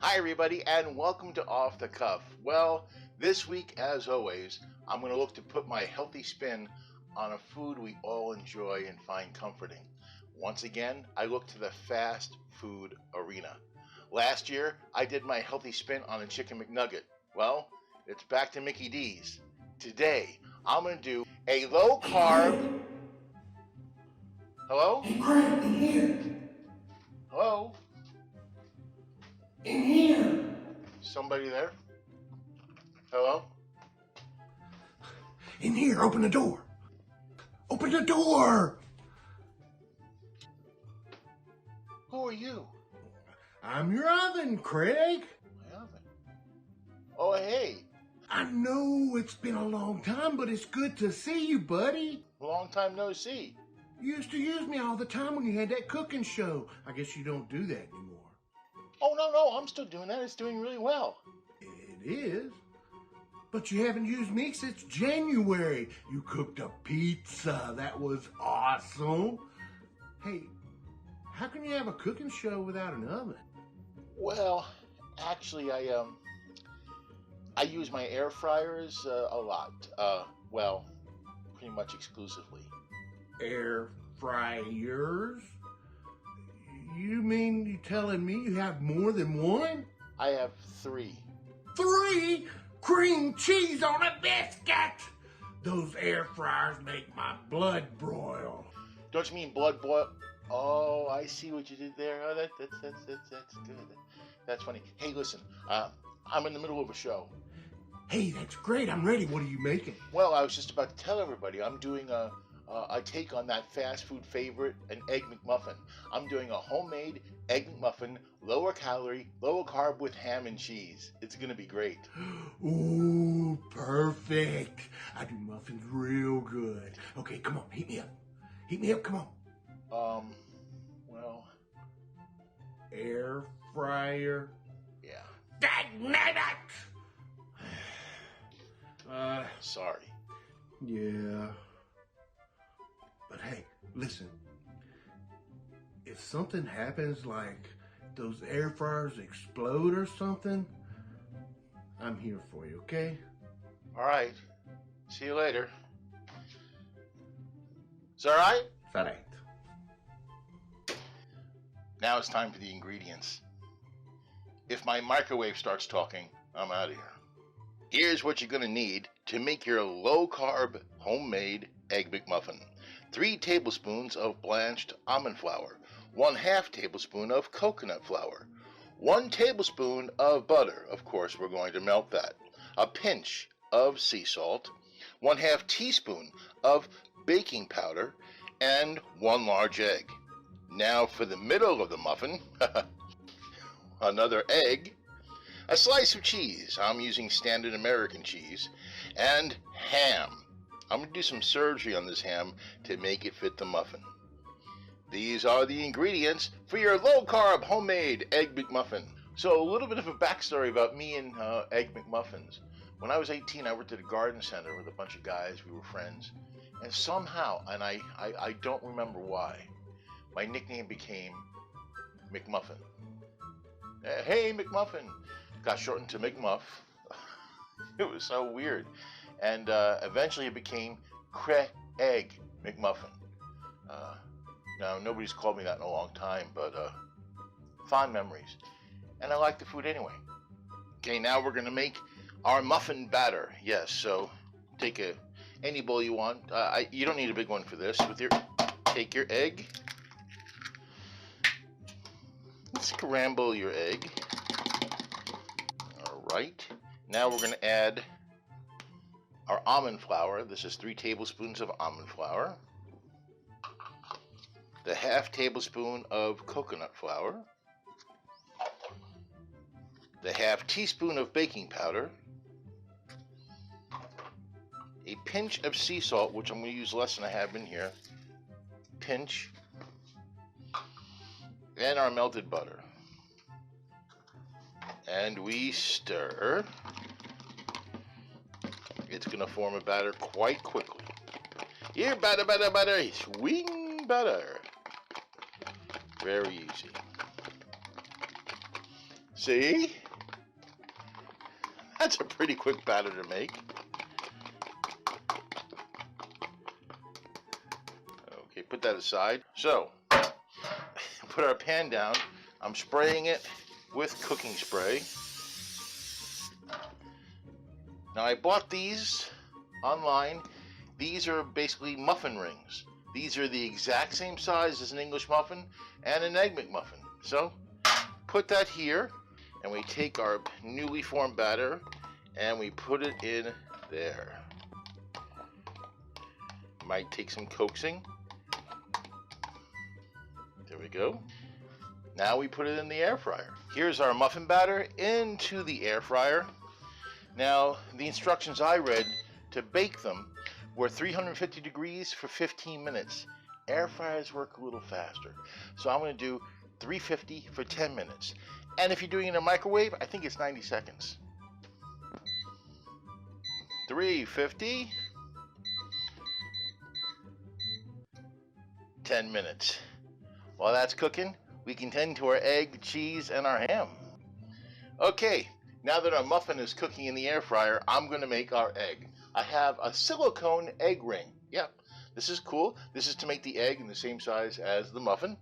Hi, everybody, and welcome to Off the Cuff. Well, this week, as always, I'm going to look to put my healthy spin on a food we all enjoy and find comforting. Once again, I look to the fast food arena. Last year, I did my healthy spin on a chicken McNugget. Well, it's back to Mickey D's. Today, I'm going to do a low carb. Hello? Hey, Craig, in here. Hello? In here. Somebody there? Hello? In here, open the door. Open the door. Who are you? I'm your oven, Craig. My oven. Oh, hey. I know it's been a long time, but it's good to see you, buddy. Long time no see. You used to use me all the time when you had that cooking show. I guess you don't do that anymore. Oh, no, I'm still doing that. It's doing really well. It is. But you haven't used me since January. You cooked a pizza. That was awesome. Hey, how can you have a cooking show without an oven? Well, actually, I use my air fryers a lot. Well, pretty much exclusively. Air fryers? You mean you telling me you have more than one? I have 3. 3 cream cheese on a biscuit! Those air fryers make my blood broil. Don't you mean blood boil? Oh, I see what you did there. Oh, that's good. That's funny. Hey, listen, I'm in the middle of a show. Hey, that's great. I'm ready. What are you making? Well, I was just about to tell everybody I'm doing a take on that fast food favorite, an Egg McMuffin. I'm doing a homemade Egg McMuffin, lower calorie, lower carb with ham and cheese. It's going to be great. Ooh, perfect. I do muffins real good. Okay, come on, heat me up. Heat me up, come on. Well, air fryer. yeah. Dagnabbit! Sorry. Yeah. But hey, listen. If something happens, like those air fryers explode or something, I'm here for you, okay? All right. See you later. Is that all right? It's all right. Now it's time for the ingredients. If my microwave starts talking, I'm out of here. Here's what you're going to need to make your low-carb homemade Egg McMuffin. 3 tablespoons of blanched almond flour, 1/2 tablespoon of coconut flour, 1 tablespoon of butter, of course we're going to melt that, a pinch of sea salt, 1/2 teaspoon of baking powder, and 1 large egg. Now for the middle of the muffin, another egg, a slice of cheese, I'm using standard American cheese, and ham. I'm going to do some surgery on this ham to make it fit the muffin. These are the ingredients for your low-carb homemade Egg McMuffin. So a little bit of a backstory about me and Egg McMuffins. When I was 18, I worked at a garden center with a bunch of guys. We were friends. And somehow, and I don't remember why, my nickname became McMuffin. Hey, McMuffin. Got shortened to McMuff. It was so weird. And eventually it became Egg McMuffin. Now, nobody's called me that in a long time, but fond memories. And I like the food anyway. Okay, now we're going to make our muffin batter. Yes, so take any bowl you want. You don't need a big one for this. Take your egg. Scramble your egg. All right. Now we're going to add our almond flour. This is 3 tablespoons of almond flour. The 1/2 tablespoon of coconut flour. The 1/2 teaspoon of baking powder. A pinch of sea salt, which I'm going to use less than I have in here. Pinch. And our melted butter. And we stir. It's going to form a batter quite quickly. Here, batter, swing batter. Very easy. See? That's a pretty quick batter to make. Okay, put that aside. So, put our pan down. I'm spraying it with cooking spray. Now, I bought these online. These are basically muffin rings. These are the exact same size as an English muffin and an Egg McMuffin. So, put that here, and we take our newly formed batter and we put it in there. Might take some coaxing. There we go. Now we put it in the air fryer. Here's our muffin batter into the air fryer. Now, the instructions I read to bake them were 350 degrees for 15 minutes. Air fryers work a little faster. So I'm going to do 350 for 10 minutes. And if you're doing it in a microwave, I think it's 90 seconds. 350. 10 minutes. While that's cooking, we can tend to our egg, cheese, and our ham. Okay, now that our muffin is cooking in the air fryer, I'm going to make our egg. I have a silicone egg ring. Yeah, this is cool. This is to make the egg in the same size as the muffin.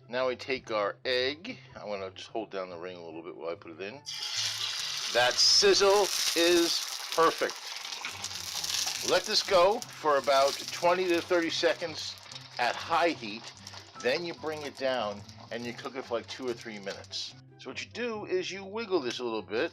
Now we take our egg. I'm going to just hold down the ring a little bit while I put it in. That sizzle is perfect. Let this go for about 20 to 30 seconds at high heat. Then you bring it down and you cook it for like 2 or 3 minutes. So what you do is you wiggle this a little bit.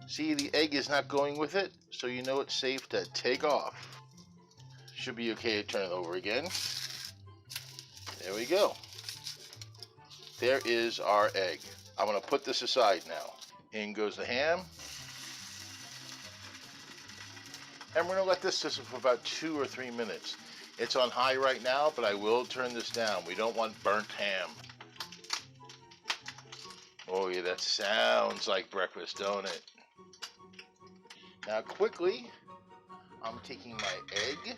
See, the egg is not going with it, so you know it's safe to take off. Should be okay to turn it over again. There we go. There is our egg. I'm going to put this aside now. In goes the ham. And we're going to let this sizzle for about 2 or 3 minutes. It's on high right now, but I will turn this down. We don't want burnt ham. Oh yeah, that sounds like breakfast, don't it? Now quickly, I'm taking my egg,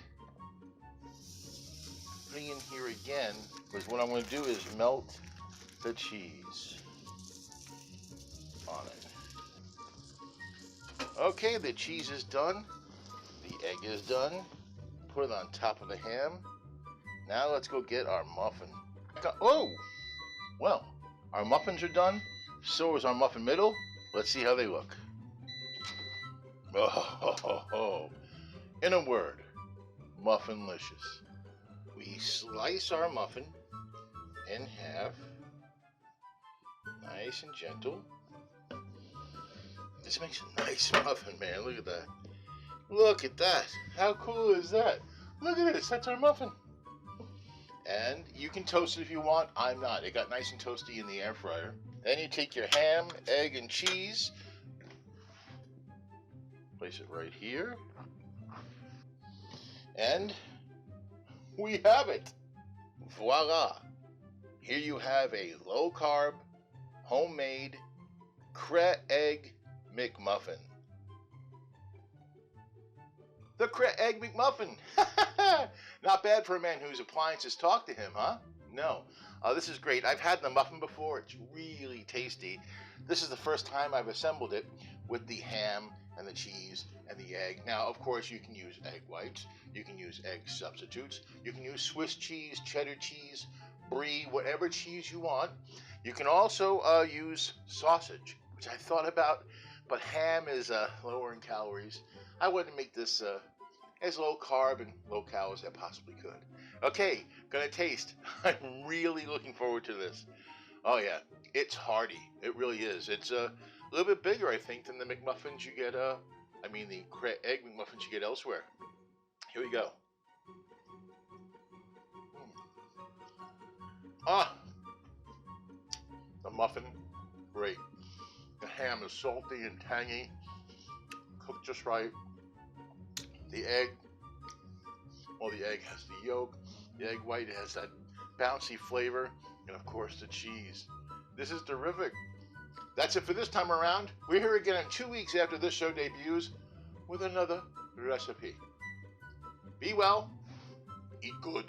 putting in here again, because what I'm going to do is melt the cheese on it. Okay, the cheese is done. The egg is done. Put it on top of the ham. Now let's go get our muffin. Oh! Well, our muffins are done. So is our muffin middle. Let's see how they look. Oh, in a word, muffinlicious. We slice our muffin in half, nice and gentle. This makes a nice muffin, man. Look at that. Look at that. How cool is that? Look at this. That's our muffin. And you can toast it if you want. I'm not. It got nice and toasty in the air fryer. Then you take your ham, egg, and cheese. Place it right here. And we have it. Voila. Here you have a low-carb, homemade Egg McMuffin. The Egg McMuffin. Not bad for a man whose appliances talk to him, huh? No. This is great. I've had the muffin before. It's really tasty. This is the first time I've assembled it with the ham and the cheese and the egg. Now, of course, you can use egg whites. You can use egg substitutes. You can use Swiss cheese, cheddar cheese, brie, whatever cheese you want. You can also use sausage, which I thought about, but ham is lower in calories. I wanted to make this as low carb and low cal as I possibly could. Okay, gonna taste. I'm really looking forward to this. Oh yeah, it's hearty. It really is. It's a little bit bigger, I think, than the McMuffins you get. The Egg McMuffins you get elsewhere. Here we go. The muffin, great. The ham is salty and tangy, cooked just right. The egg, well, the egg has the yolk. The egg white has that bouncy flavor, and of course the cheese. This is terrific. That's it for this time around. We're here again in 2 weeks after this show debuts with another recipe. Be well, eat good.